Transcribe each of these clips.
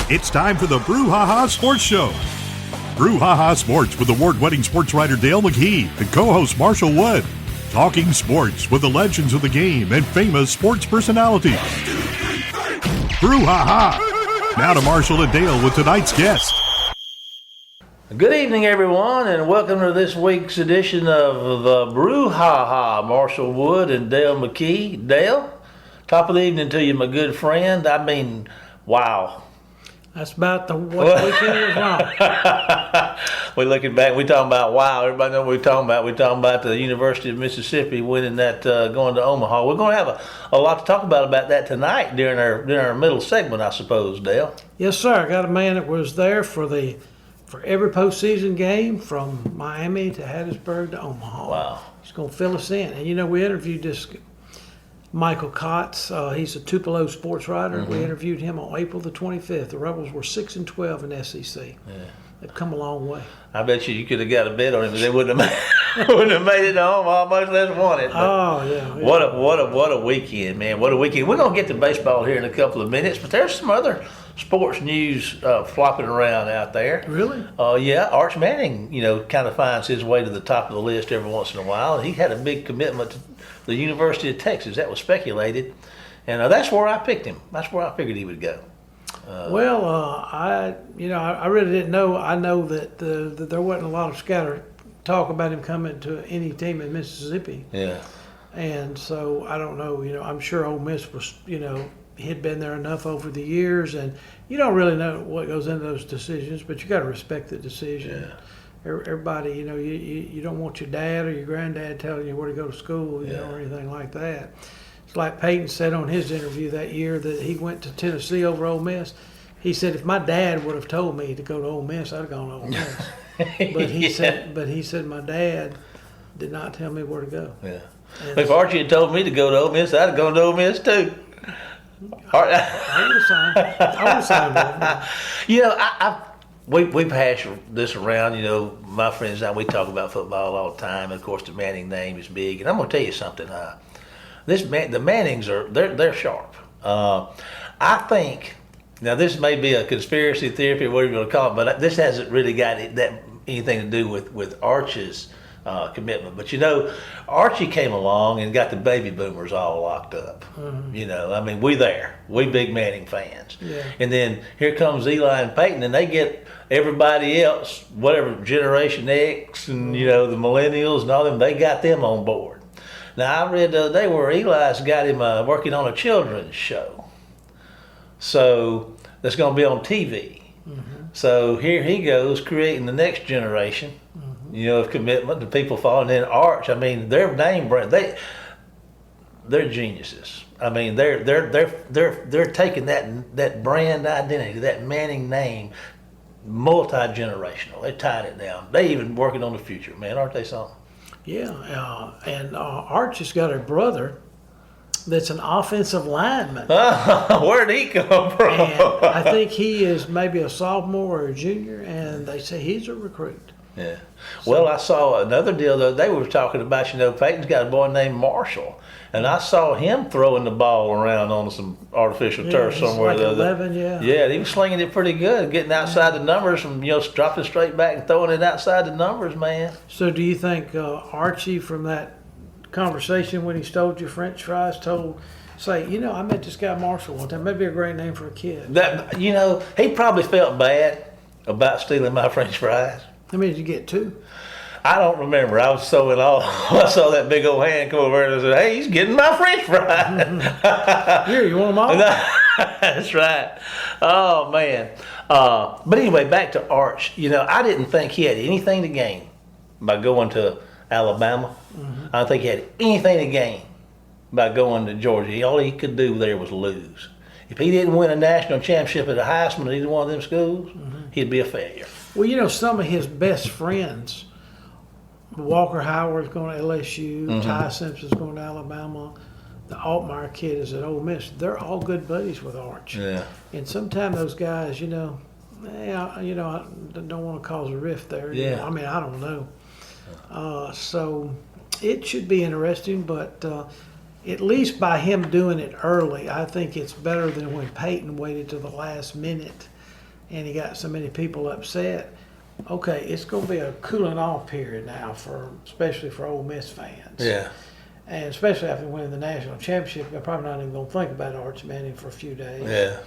It's time for the Brouhaha Sports Show. Brouhaha Sports with award-winning sports writer Dale McKee and co-host Marshall Wood. Talking sports with the legends of the game and famous sports personalities. Brouhaha. Now to Marshall and Dale with tonight's guest. Good evening, everyone, and welcome to this week's edition of the Brouhaha. Marshall Wood and Dale McKee. Dale, top of the evening to you, my good friend. I mean, wow. That's about what weekend was wrong. We're looking back, we're talking about, wow, everybody knows what we're talking about. We're talking about the University of Mississippi winning that, going to Omaha. We're going to have a lot to talk about that tonight during our middle segment, I suppose, Dale. Yes, sir. I got a man that was there for every postseason game from Miami to Hattiesburg to Omaha. Wow. He's going to fill us in. And, we interviewed this Michael Katz. He's a Tupelo sports writer. Mm-hmm. We interviewed him on April the 25th. The Rebels were 6-12 in SEC. Yeah. They've come a long way. I bet you could have got a bet on him, but they wouldn't have made it to Omaha, much less won it. Oh, yeah. What a weekend, man. What a weekend. We're going to get to baseball here in a couple of minutes, but there's some other sports news flopping around out there. Really? Yeah. Arch Manning, kind of finds his way to the top of the list every once in a while. He had a big commitment to the University of Texas. That was speculated. And that's where I picked him. That's where I figured he would go. I really didn't know. I know that there wasn't a lot of scatter talk about him coming to any team in Mississippi. Yeah. And so I don't know. I'm sure Ole Miss was, he'd been there enough over the years, and you don't really know what goes into those decisions, but you got to respect the decision. Yeah. Everybody, you don't want your dad or your granddad telling you where to go to school, or anything like that. It's like Peyton said on his interview that year that he went to Tennessee over Ole Miss. He said, if my dad would have told me to go to Ole Miss, I'd have gone to Ole Miss. But he said my dad did not tell me where to go. Yeah. And if Archie had told me to go to Ole Miss, I'd have gone to Ole Miss too. I would have signed. We pass this around. My friends and I, we talk about football all the time. And of course, the Manning name is big. And I'm going to tell you something. The Mannings they're sharp. I think now this may be a conspiracy theory, or whatever you want to call it, but this hasn't really got anything to do with Arch's commitment. But Archie came along and got the baby boomers all locked up. Mm-hmm. We big Manning fans. Yeah. And then here comes Eli and Peyton, and they get everybody else, whatever Generation X and the millennials and all them, they got them on board. Now I read the other day where Eli's got him working on a children's show, so that's going to be on TV. Mm-hmm. So here he goes creating the next generation. Mm-hmm. Of commitment to people following in Arch. Their name brand, they're geniuses. They're taking that brand identity, that Manning name, multi-generational. They're tying it down. They even working on the future, man, aren't they something? Yeah, and Arch has got a brother that's an offensive lineman. Where'd he come from? And I think he is maybe a sophomore or a junior, and they say he's a recruit. Yeah. Well, I saw another deal though. They were talking about, Peyton's got a boy named Marshall, and I saw him throwing the ball around on some artificial turf somewhere. Like 11, yeah. Yeah, he was slinging it pretty good, getting outside the numbers from dropping straight back and throwing it outside the numbers, man. So, do you think Archie, from that conversation when he stole your French fries, say, I met this guy Marshall one time. Maybe a great name for a kid. He probably felt bad about stealing my French fries. How many did you get, 2? I don't remember. I was so in awe. I saw that big old hand come over and I said, hey, he's getting my French fries. Here, you want them all? That's right. Oh, man. But anyway, back to Arch. I didn't think he had anything to gain by going to Alabama. Mm-hmm. I don't think he had anything to gain by going to Georgia. All he could do there was lose. If he didn't win a national championship at a Heisman at either one of them schools, he'd be a failure. Well, some of his best friends, Walker Howard's going to LSU, mm-hmm. Ty Simpson's going to Alabama, the Altmaier kid is at Ole Miss. They're all good buddies with Arch. Yeah. And sometimes those guys, I don't want to cause a rift there. Yeah. I don't know. So it should be interesting, but at least by him doing it early, I think it's better than when Peyton waited to the last minute and he got so many people upset. Okay, it's going to be a cooling off period now, especially for Ole Miss fans. Yeah. And especially after winning the national championship, they're probably not even going to think about Arch Manning for a few days. Yeah.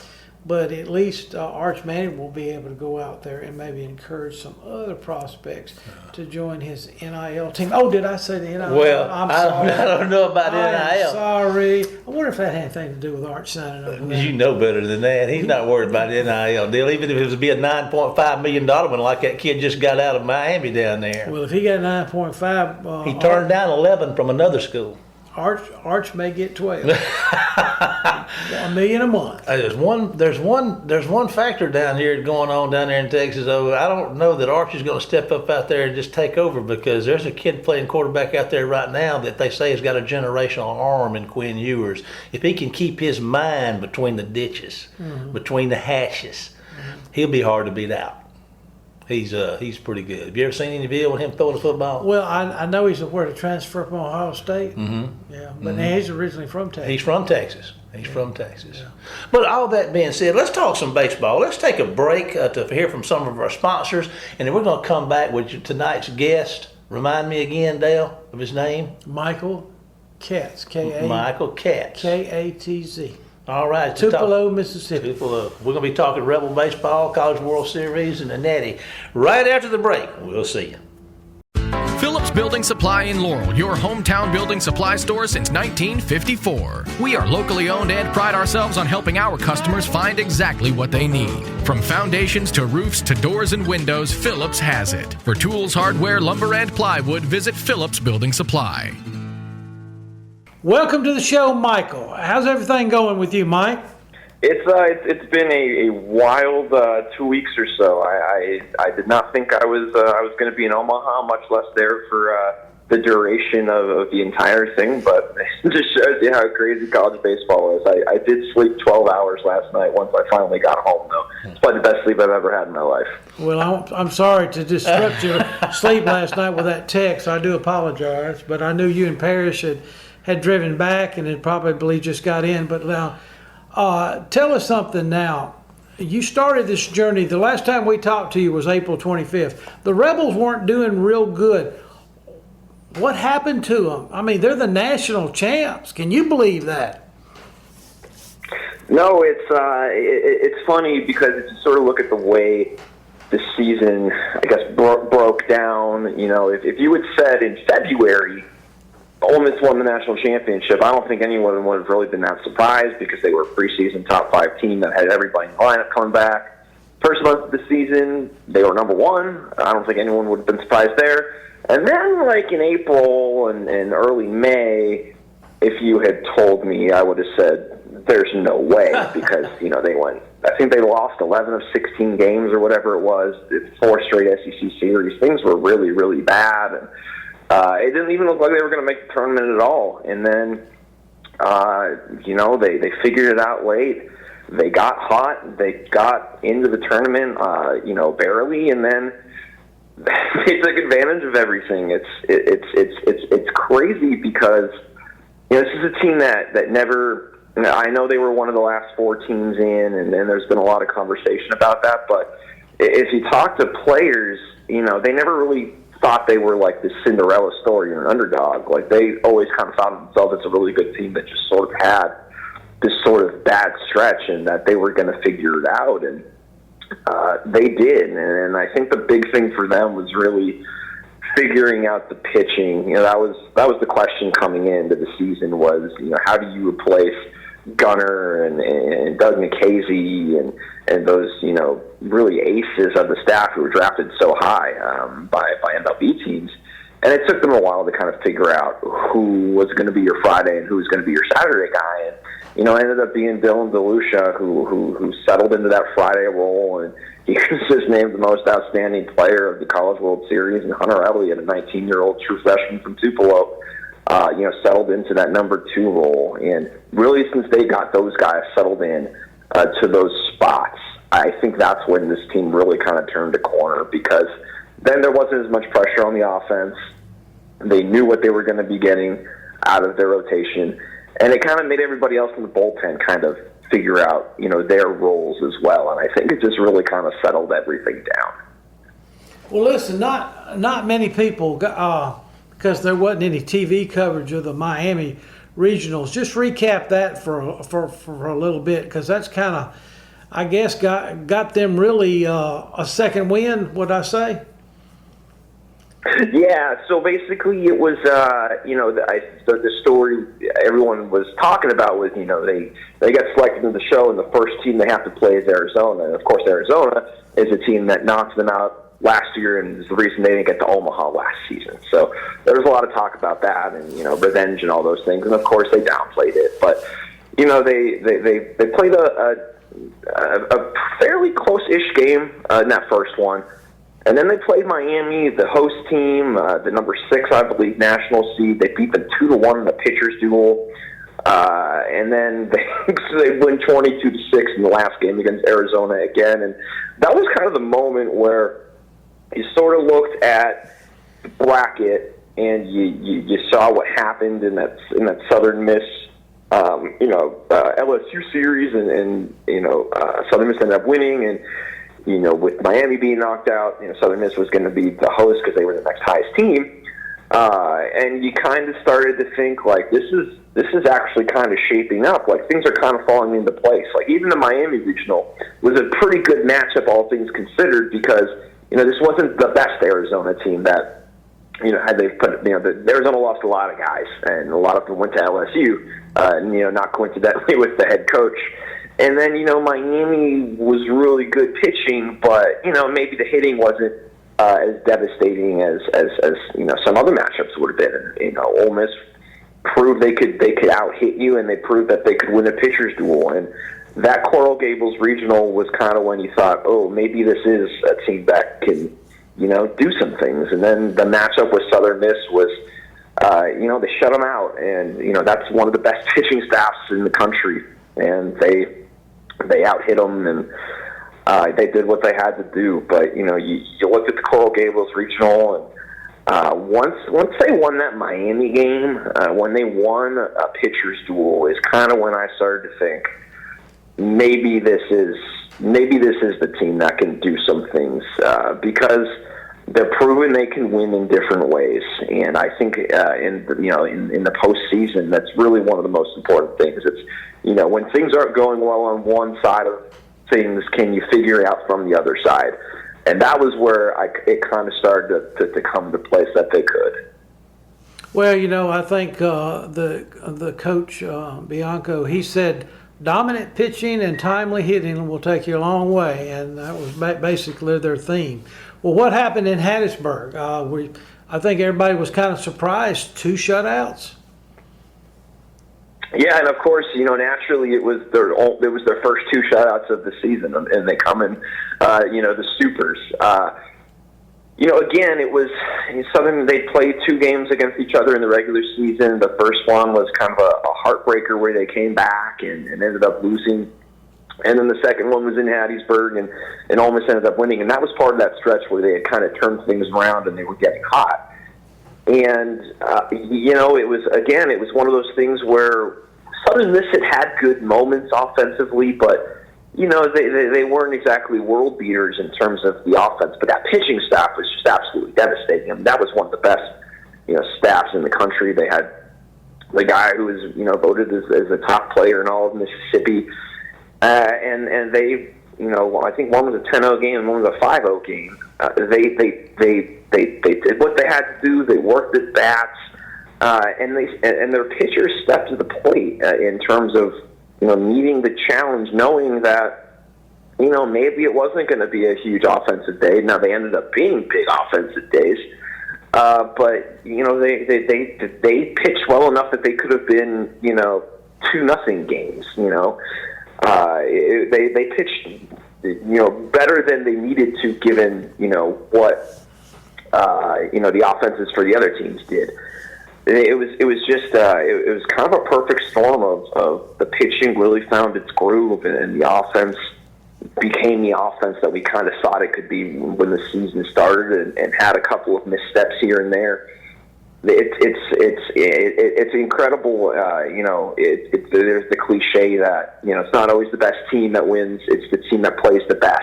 But at least Arch Manning will be able to go out there and maybe encourage some other prospects to join his NIL team. Oh, did I say the NIL? Well, I'm sorry. I don't know about NIL. I'm sorry. I wonder if that had anything to do with Arch signing up with that. You know better than that. He's not worried about the NIL deal, even if it was to be a $9.5 million one like that kid just got out of Miami down there. Well, if he got 9.5, He turned down 11 from another school. Arch may get 12. $1 million a month. There's one factor down here going on down there in Texas. Though I don't know that Arch is going to step up out there and just take over, because there's a kid playing quarterback out there right now that they say has got a generational arm in Quinn Ewers. If he can keep his mind between the ditches, between the hashes, he'll be hard to beat out. He's pretty good. Have you ever seen any video of him throwing the football? Well, I know he's a transfer from Ohio State. Mm-hmm. Yeah, but he's originally from Texas. He's from Texas. Yeah. But all that being said, let's talk some baseball. Let's take a break to hear from some of our sponsors, and then we're going to come back with tonight's guest. Remind me again, Dale, of his name? Michael Katz. Michael Katz. Katz. All right. Tupelo, Mississippi. Tupelo. We're going to be talking Rebel baseball, College World Series, and the Natty right after the break. We'll see you. Phillips Building Supply in Laurel, your hometown building supply store since 1954. We are locally owned and pride ourselves on helping our customers find exactly what they need. From foundations to roofs to doors and windows, Phillips has it. For tools, hardware, lumber, and plywood, visit Phillips Building Supply. Welcome to the show, Michael. How's everything going with you, Mike? It's been a wild 2 weeks or so. I did not think I was going to be in Omaha, much less there for the duration of the entire thing. But it just shows you how crazy college baseball is. I did sleep 12 hours last night once I finally got home, though. It's probably the best sleep I've ever had in my life. Well, I'm sorry to disrupt your sleep last night with that text. I do apologize, but I knew you and Parrish had driven back and had probably just got in. But now, tell us something now. You started this journey. The last time we talked to you was April 25th. The Rebels weren't doing real good. What happened to them? I mean, they're the national champs. Can you believe that? No, it's funny because if you sort of look at the way the season, I guess, broke down. You know, if you had said in February, Ole Miss won the national championship, I don't think anyone would have really been that surprised because they were a preseason top 5 team that had everybody in the lineup coming back. First month of the season, they were number 1. I don't think anyone would have been surprised there. And then, like in April and early May, if you had told me, I would have said, there's no way because, you know, they went, I think they lost 11 of 16 games or whatever it was. It's 4 straight SEC series. Things were really, really bad. And it didn't even look like they were going to make the tournament at all. And then, you know, they figured it out late. They got hot. They got into the tournament, you know, barely, and then they took advantage of everything. It's crazy because, you know, this is a team that never. You know, I know they were one of the last 4 teams in, and there's been a lot of conversation about that. But if you talk to players, you know, they never really thought they were like this Cinderella story or an underdog. Like they always kind of thought of themselves as a really good team that just sort of had this sort of bad stretch and that they were going to figure it out. And they did. And I think the big thing for them was really figuring out the pitching. You know, that was the question coming into the season was, you know, how do you replace Gunnar and Doug McKazy and those, you know, really aces of the staff who were drafted so high by MLB teams. And it took them a while to kind of figure out who was going to be your Friday and who was going to be your Saturday guy. And, you know, it ended up being Dylan DeLucia who settled into that Friday role, and he was just named the most outstanding player of the College World Series. And Hunter Elliott, a 19-year-old true freshman from Tupelo, you know, settled into that number 2 role. And really, since they got those guys settled in to those spots, I think that's when this team really kind of turned a corner, because then there wasn't as much pressure on the offense. They knew what they were going to be getting out of their rotation, and it kind of made everybody else in the bullpen kind of figure out, their roles as well. And I think it just really kind of settled everything down. Well, listen, not many people, because there wasn't any TV coverage of the Miami regionals. Just recap that for a little bit, because that's kind of, I guess, got them really a second win. What'd I say? Yeah, so basically it was, the story everyone was talking about was, they got selected in the show, and the first team they have to play is Arizona. And, of course, Arizona is a team that knocked them out last year and is the reason they didn't get to Omaha last season. So there was a lot of talk about that and, revenge and all those things. And, of course, they downplayed it. But, they played a fairly close-ish game in that first one. And then they played Miami, the host team, the number 6, I believe, national seed. They beat them 2-1 in the pitcher's duel. And then they win 22-6 in the last game against Arizona again. And that was kind of the moment where you sort of looked at the bracket and you saw what happened in that Southern Miss LSU series, and Southern Miss ended up winning, and with Miami being knocked out, Southern Miss was going to be the host because they were the next highest team, and you kind of started to think like this is actually kind of shaping up, like things are kind of falling into place. Like even the Miami regional was a pretty good matchup, all things considered, because this wasn't the best Arizona team that. Had they put, the Arizona lost a lot of guys, and a lot of them went to LSU, not coincidentally with the head coach. And then, Miami was really good pitching, but, maybe the hitting wasn't as devastating as some other matchups would have been. Ole Miss proved they could out-hit you, and they proved that they could win a pitcher's duel. And that Coral Gables regional was kind of when you thought, oh, maybe this is a team that can, do some things. And then the matchup with Southern Miss was, they shut them out. And, that's one of the best pitching staffs in the country. And they out-hit them, and they did what they had to do. But, you looked at the Coral Gables regional, and once they won that Miami game, when they won a pitcher's duel is kind of when I started to think, maybe this is the team that can do some things, because they're proving they can win in different ways. And I think in the postseason, that's really one of the most important things. It's when things aren't going well on one side of things, can you figure it out from the other side? And that was where it kind of started to come to place that they could. Well, I think the coach, Bianco, he said dominant pitching and timely hitting will take you a long way, and that was basically their theme. Well, what happened in Hattiesburg? I think everybody was kind of surprised, 2 shutouts. Yeah, and of course, naturally it was their first 2 shutouts of the season, and they come in, the supers. Again, it was Southern. They played 2 games against each other in the regular season. The first one was kind of a heartbreaker where they came back and ended up losing. And then the second one was in Hattiesburg, and Ole Miss ended up winning. And that was part of that stretch where they had kind of turned things around and they were getting hot. And, it was one of those things where Southern Miss had good moments offensively, but, they weren't exactly world beaters in terms of the offense. But that pitching staff was just absolutely devastating. I mean, that was one of the best, staffs in the country. They had the guy who was, voted as a top player in all of Mississippi. And they, I think one was a 10-0 game and one was a 5-0 game. They did what they had to do. They worked at bats, and their pitchers stepped to the plate in terms of meeting the challenge, knowing that maybe it wasn't going to be a huge offensive day. Now they ended up being big offensive days, but they pitched well enough that they could have been 2-0 games. They pitched better than they needed to, given what the offenses for the other teams did. It was kind of a perfect storm of the pitching really found its groove, and the offense became the offense that we kind of thought it could be when the season started, and had a couple of missteps here and there. It's incredible. There's the cliche that it's not always the best team that wins; it's the team that plays the best.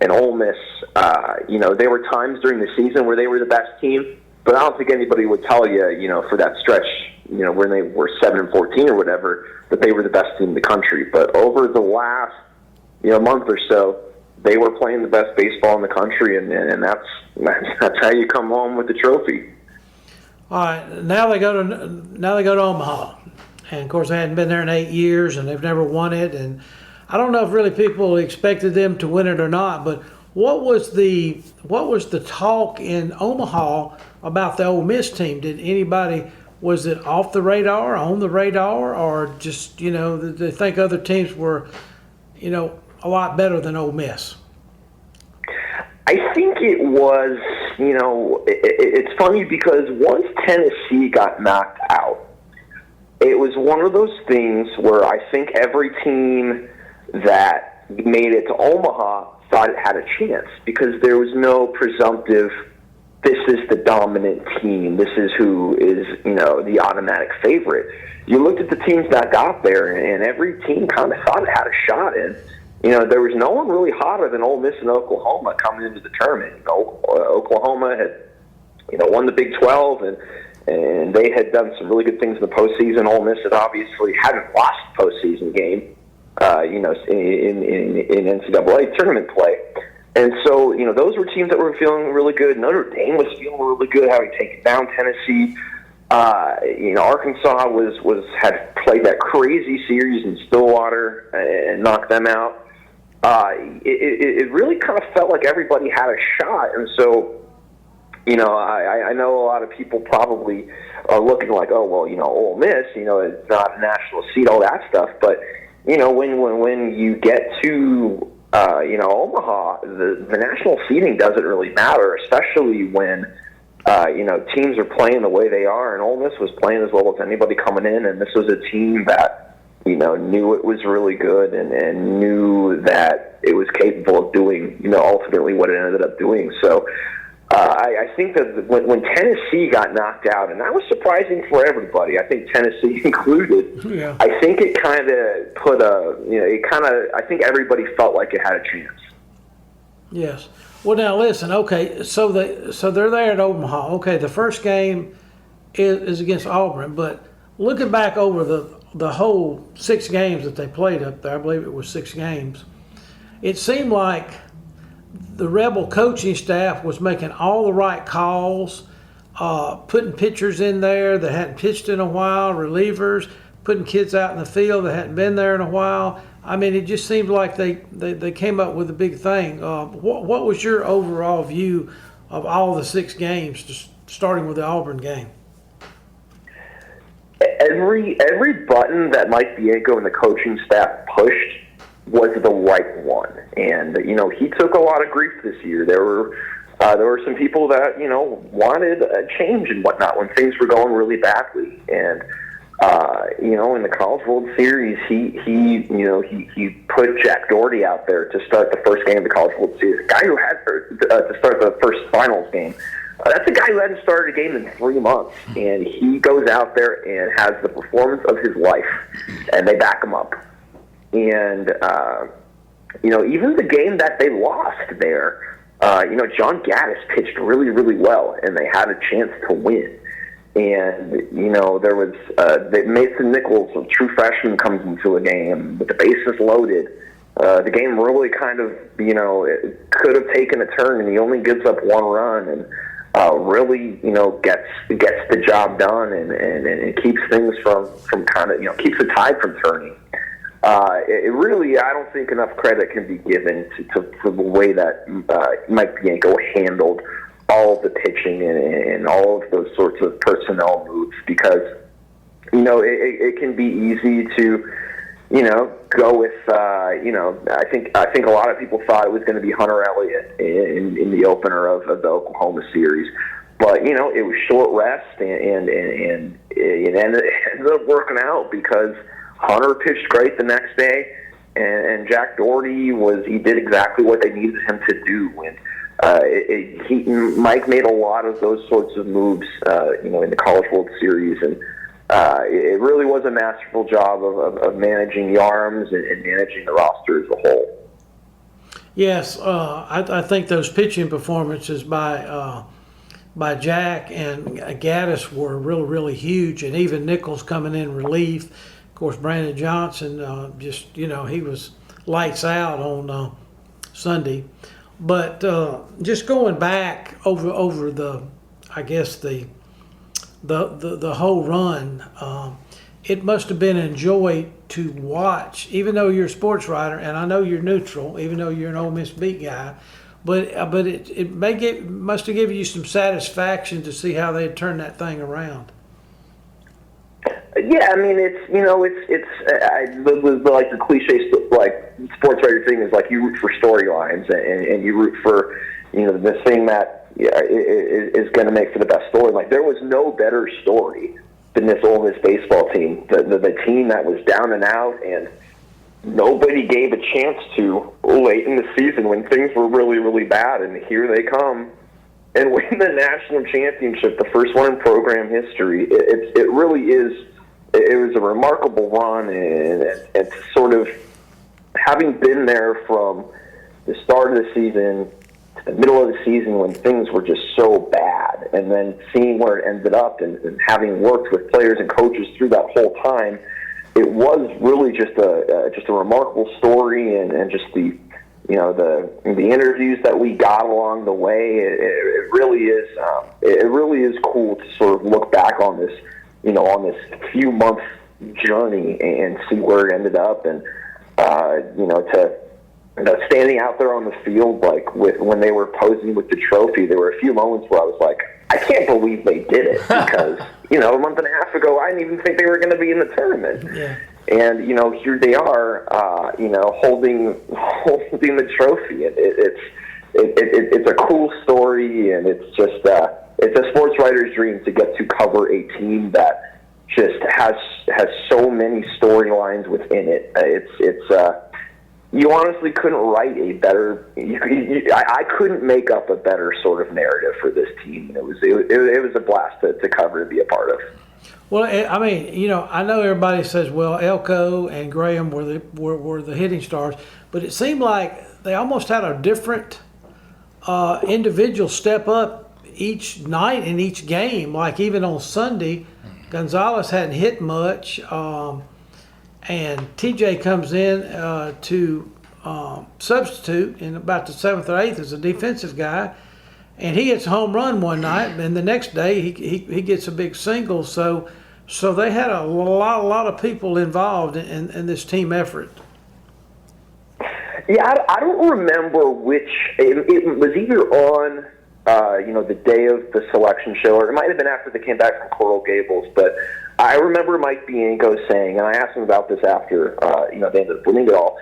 And Ole Miss, there were times during the season where they were the best team, but I don't think anybody would tell you, for that stretch, when they were 7-14 or whatever, that they were the best team in the country. But over the last month or so, they were playing the best baseball in the country, and that's how you come home with the trophy. All right, now they go to Omaha, and of course they hadn't been there in 8 years, and they've never won it. And I don't know if really people expected them to win it or not. But what was the talk in Omaha about the Ole Miss team? Was it off the radar, on the radar, or just did they think other teams were a lot better than Ole Miss? I think it was, it's funny because once Tennessee got knocked out, it was one of those things where I think every team that made it to Omaha thought it had a chance because there was no presumptive, this is the dominant team, this is who is, the automatic favorite. You looked at the teams that got there, and every team kind of thought it had a shot in. There was no one really hotter than Ole Miss and Oklahoma coming into the tournament. Oklahoma had, won the Big 12, and they had done some really good things in the postseason. Ole Miss had obviously hadn't lost a postseason game, in NCAA tournament play. And so, those were teams that were feeling really good. Notre Dame was feeling really good, having taken down Tennessee. Arkansas had played that crazy series in Stillwater and knocked them out. It really kind of felt like everybody had a shot, and so I know a lot of people probably are looking like, oh well, Ole Miss, it's not a national seed, all that stuff. But when you get to Omaha, the national seeding doesn't really matter, especially when teams are playing the way they are, and Ole Miss was playing as well as anybody coming in, and this was a team that knew it was really good and knew that it was capable of doing, ultimately what it ended up doing. So I think that when Tennessee got knocked out, and that was surprising for everybody, I think Tennessee included, yeah. I think it kind of put I think everybody felt like it had a chance. Yes. Well, now listen. Okay, so they're there at Omaha. Okay, the first game is against Auburn, but looking back over the whole 6 games that they played up there, I believe it was 6 games, it seemed like the Rebel coaching staff was making all the right calls, putting pitchers in there that hadn't pitched in a while, relievers, putting kids out in the field that hadn't been there in a while. I mean, it just seemed like they came up with a big thing. What was your overall view of all the 6 games, just starting with the Auburn game? Every button that Mike Bianco and the coaching staff pushed was the right one, and he took a lot of grief this year. There were some people that wanted a change and whatnot when things were going really badly, and in the College World Series, he put Jack Doherty out there to start the first game of the College World Series. The guy who had to start the first finals game. That's a guy who hadn't started a game in 3 months, and he goes out there and has the performance of his life, and they back him up. And even the game that they lost there, John Gaddis pitched really, really well, and they had a chance to win. And, there was Mason Nichols, a true freshman, comes into a game with the bases loaded. The game really kind of, it could have taken a turn, and he only gives up 1 run and really, gets the job done and keeps things from kind of, keeps the tide from turning. It really, I don't think enough credit can be given for the way that Mike Bianco handled all of the pitching and all of those sorts of personnel moves, because it can be easy to go with I think a lot of people thought it was going to be Hunter Elliott in the opener of the Oklahoma series, but it was short rest and it ended up working out because Hunter pitched great the next day, and Jack Doherty he did exactly what they needed him to do. And Mike made a lot of those sorts of moves, in the College World Series, and it really was a masterful job of managing the arms and managing the roster as a whole. Yes, I think those pitching performances by Jack and Gaddis were really, really huge, and even Nichols coming in relief. Of course, Brandon Johnson, he was lights out on Sunday. But just going back over the whole run, it must have been a joy to watch, even though you're a sports writer, and I know you're neutral, even though you're an Ole Miss beat guy. But it must have given you some satisfaction to see how they had turned that thing around. Yeah, I mean, like the cliche like sports writer thing is like you root for storylines and you root for the thing that is going to make for the best story. Like there was no better story than this Ole Miss baseball team, the team that was down and out and nobody gave a chance to late in the season when things were really, really bad, and here they come and win the national championship, the first one in program history. It really is. It was a remarkable run, and to sort of having been there from the start of the season to the middle of the season when things were just so bad, and then seeing where it ended up, and having worked with players and coaches through that whole time, it was really just a remarkable story, and just the interviews that we got along the way. It really is. It really is cool to sort of look back on this. On this few month journey and see where it ended up, and standing out there on the field, like when they were posing with the trophy, there were a few moments where I was like, I can't believe they did it because a month and a half ago I didn't even think they were going to be in the tournament. Yeah. And here they are, holding the trophy. It's a cool story, and it's just. It's a sports writer's dream to get to cover a team that just has so many storylines within it. You honestly couldn't write a better. I couldn't make up a better sort of narrative for this team. It was a blast to cover and be a part of. Well, I mean, I know everybody says, well, Elko and Graham were the hitting stars, but it seemed like they almost had a different individual step up each night in each game. Like even on Sunday, Gonzalez hadn't hit much, and TJ comes in to substitute in about the 7th or 8th as a defensive guy, and he hits a home run one night, and the next day he gets a big single. So they had a lot of people involved in this team effort. Yeah, I don't remember which. It was either on. The day of the selection show, or it might have been after they came back from Coral Gables, but I remember Mike Bianco saying, and I asked him about this after, they ended up winning it all.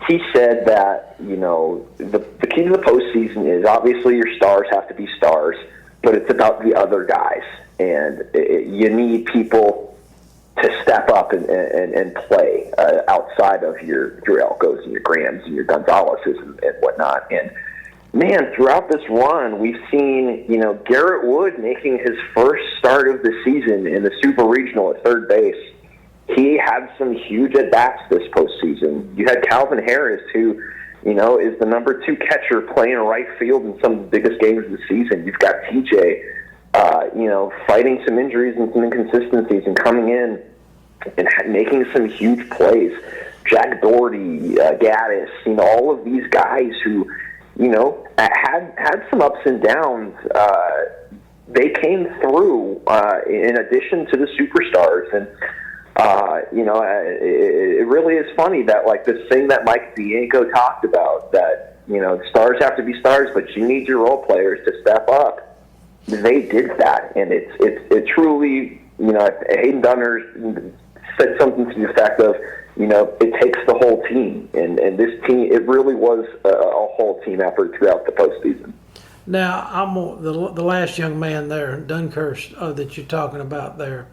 He said that, the key to the postseason is obviously your stars have to be stars, but it's about the other guys, and you need people to step up and play outside of your Elkos and your Grahams and your Gonzaleses and whatnot. And man, throughout this run, we've seen, Garrett Wood making his first start of the season in the Super Regional at third base. He had some huge at-bats this postseason. You had Calvin Harris, who, is the number 2 catcher playing right field in some of the biggest games of the season. You've got TJ, fighting some injuries and some inconsistencies and coming in and making some huge plays. Jack Doherty, Gaddis, all of these guys who, had some ups and downs. They came through in addition to the superstars. And, it really is funny that, like, this thing that Mike Bianco talked about, that, stars have to be stars, but you need your role players to step up. They did that. And it truly, Hayden Duncan said something to the effect of, it takes the whole team, and this team, it really was a whole team effort throughout the postseason. Now, I'm the last young man there, Dunkhurst, that you're talking about there.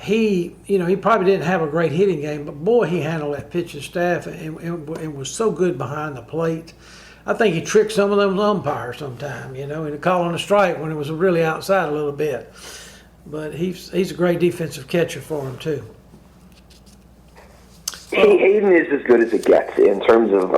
He probably didn't have a great hitting game, but boy, he handled that pitching staff and was so good behind the plate. I think he tricked some of them umpires sometime, into calling a strike when it was really outside a little bit. But he's a great defensive catcher for him too. Hayden is as good as it gets in terms of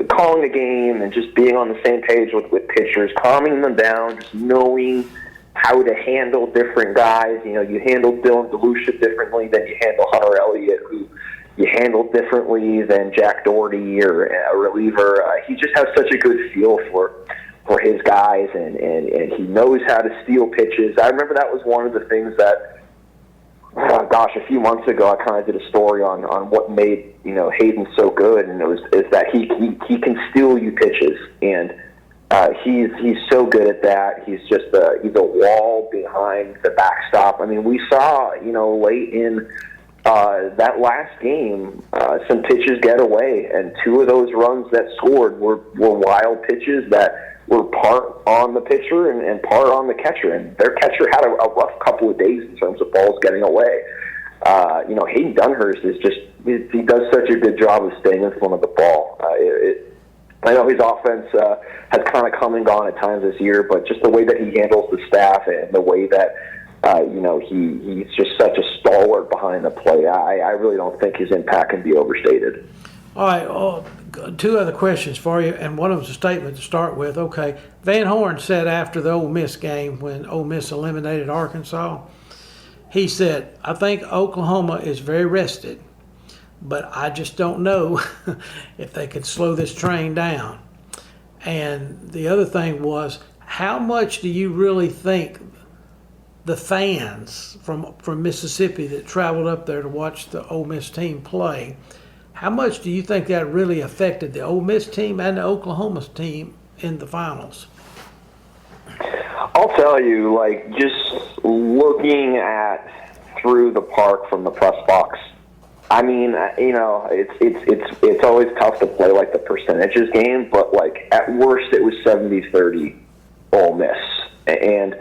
calling a game and just being on the same page with pitchers, calming them down, just knowing how to handle different guys. You handle Dylan DeLucia differently than you handle Hunter Elliott, who you handle differently than Jack Doherty or a reliever. He just has such a good feel for his guys, and he knows how to steal pitches. I remember that was one of the things that, a few months ago, I kind of did a story on what made Hayden so good, and is that he can steal you pitches, and he's so good at that. He's a wall behind the backstop. I mean, we saw late in that last game some pitches get away, and two of those runs that scored were wild pitches that were part on the pitcher and part on the catcher, and their catcher had a rough couple of days in terms of balls getting away. Hayden Dunhurst he does such a good job of staying in front of the ball. I know his offense has kind of come and gone at times this year, but just the way that he handles the staff and the way that he's just such a stalwart behind the plate, I really don't think his impact can be overstated. All right, two other questions for you, and one of them's a statement to start with. Okay, Van Horn said after the Ole Miss game when Ole Miss eliminated Arkansas, he said, "I think Oklahoma is very rested, but I just don't know if they could slow this train down." And the other thing was, how much do you really think the fans from Mississippi that traveled up there to watch the Ole Miss team play, how much do you think that really affected the Ole Miss team and the Oklahoma team in the finals? I'll tell you, just looking through the park from the press box, I mean, it's always tough to play the percentages game, but at worst it was 70-30 Ole Miss. And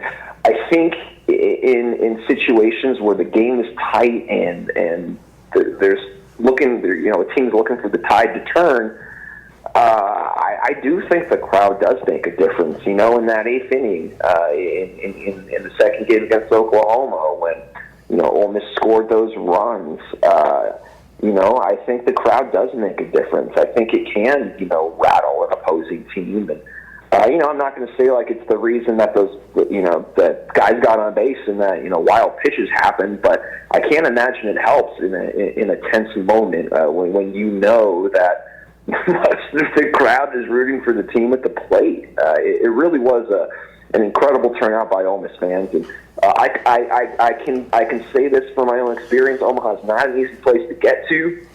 I think in situations where the game is tight and there's a team's looking for the tide to turn, I do think the crowd does make a difference. In that eighth inning, in the second game against Oklahoma, when Ole Miss scored those runs, I think the crowd does make a difference. I think it can, rattle an opposing team, and I'm not going to say it's the reason that those, that guys got on base and that wild pitches happened, but I can't imagine it helps in a tense moment when you know that the crowd is rooting for the team at the plate. It really was an incredible turnout by Ole Miss fans, and I can say this from my own experience. Omaha is not an easy place to get to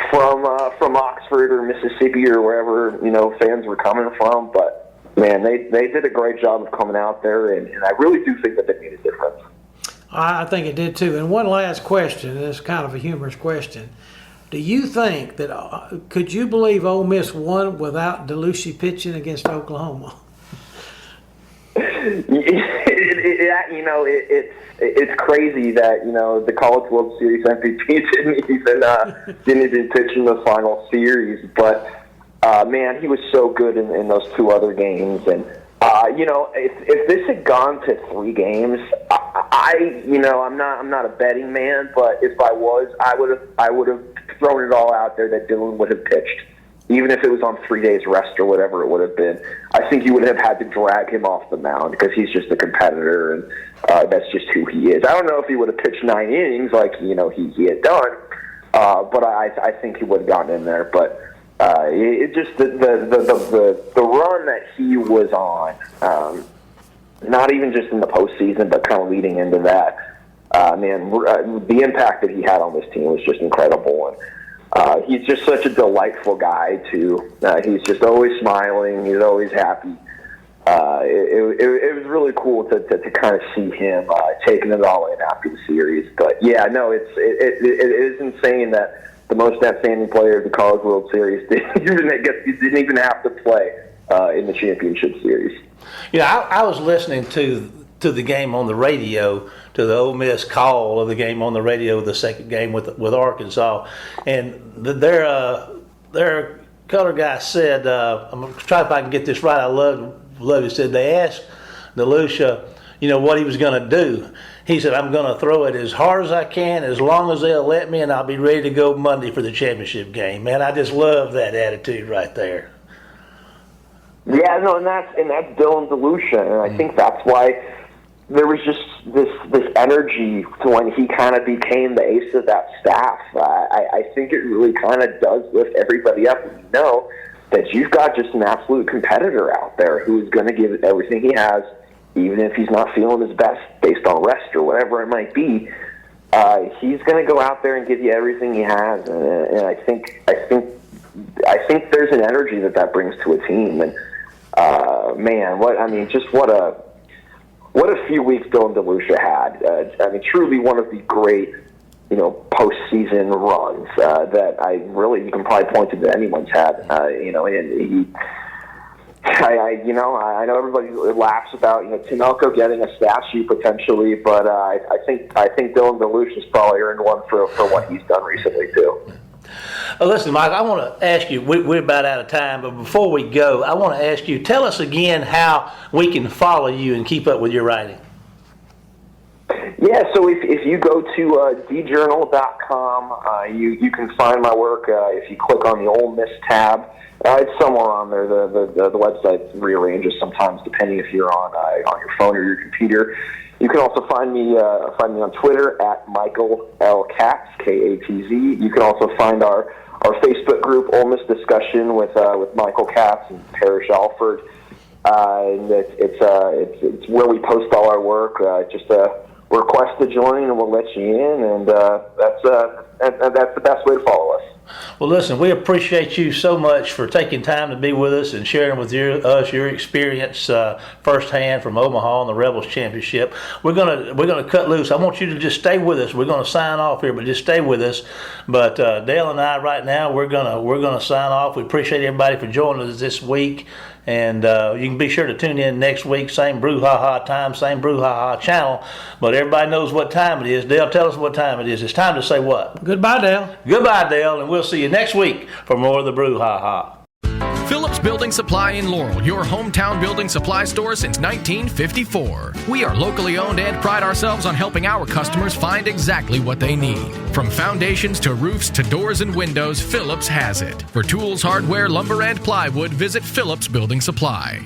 from Oxford or Mississippi or wherever fans were coming from, but man, they did a great job of coming out there, and I really do think that they made a difference. I think it did too. And one last question, and it's kind of a humorous question. Do you think that, could you believe Ole Miss won without DeLucia pitching against Oklahoma? It's crazy that the College World Series MVP didn't even pitch in the final series, but man, he was so good in those two other games, and if this had gone to 3 games, I'm not a betting man, but if I was, I would have thrown it all out there that Dylan would have pitched, even if it was on 3 days rest or whatever it would have been. I think you would have had to drag him off the mound because he's just a competitor, and that's just who he is. I don't know if he would have pitched 9 innings like he had done, but I think he would have gotten in there. But it just the run that he was on, not even just in the postseason, but kind of leading into that. The impact that he had on this team was just incredible, and he's just such a delightful guy too. He's just always smiling. He's always happy. It was really cool to kind of see him taking it all in after the series. But yeah, no, it is insane that the most outstanding player of the College World Series didn't even have to play in the championship series. I was listening to the game on the radio, to the Ole Miss call of the game on the radio, the second game with Arkansas, and their color guy said, I'm going to try if I can get this right. I love it. He said they asked DeLucia, what he was going to do. He said, I'm going to throw it as hard as I can, as long as they'll let me, and I'll be ready to go Monday for the championship game. Man, I just love that attitude right there. Yeah, no, and that's Dylan DeLucia, and I think that's why there was just this energy to when he kind of became the ace of that staff. I think it really kind of does lift everybody up when you know that you've got just an absolute competitor out there who's going to give it everything he has, even if he's not feeling his best based on rest or whatever it might be. He's going to go out there and give you everything he has, and I think there's an energy that brings to a team. And man, what a few weeks Dylan DeLucia had. Truly one of the great, postseason runs that you can probably point to that anyone's had. And I know everybody laughs about Tim Elko getting a statue potentially, but I think Dylan DeLucia's probably earned one for what he's done recently too. Listen, Mike, I want to ask you, we're about out of time, but before we go, I want to ask you, tell us again how we can follow you and keep up with your writing. Yeah, so if you go to djournal.com, you can find my work. If you click on the Ole Miss tab, it's somewhere on there. The website rearranges sometimes depending if you're on your phone or your computer. You can also find me on Twitter at Michael L. Katz, Katz. You can also find our Facebook group, Ole Miss Discussion, with Michael Katz and Parrish Alford. And it's where we post all our work. Just a request to join, and we'll let you in. And that's the best way to follow us. Well, listen, we appreciate you so much for taking time to be with us and sharing with us your experience firsthand from Omaha and the Rebels Championship. We're gonna cut loose. I want you to just stay with us. We're gonna sign off here, but just stay with us. But Dale and I right now we're gonna sign off. We appreciate everybody for joining us this week. And you can be sure to tune in next week, same Brouhaha time, same Brouhaha channel. But everybody knows what time it is. Dale, tell us what time it is. It's time to say what? Goodbye, Dale. Goodbye, Dale, and we'll see you next week for more of the Brouhaha. Phillips Building Supply in Laurel, your hometown building supply store since 1954. We are locally owned and pride ourselves on helping our customers find exactly what they need. From foundations to roofs to doors and windows, Phillips has it. For tools, hardware, lumber, and plywood, visit Phillips Building Supply.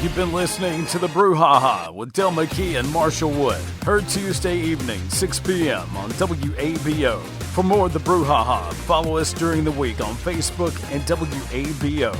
You've been listening to the Brouhaha with Dale McKee and Marshall Wood. Heard Tuesday evening, 6 p.m. on WABO. For more of the Brouhaha, follow us during the week on Facebook and WABO.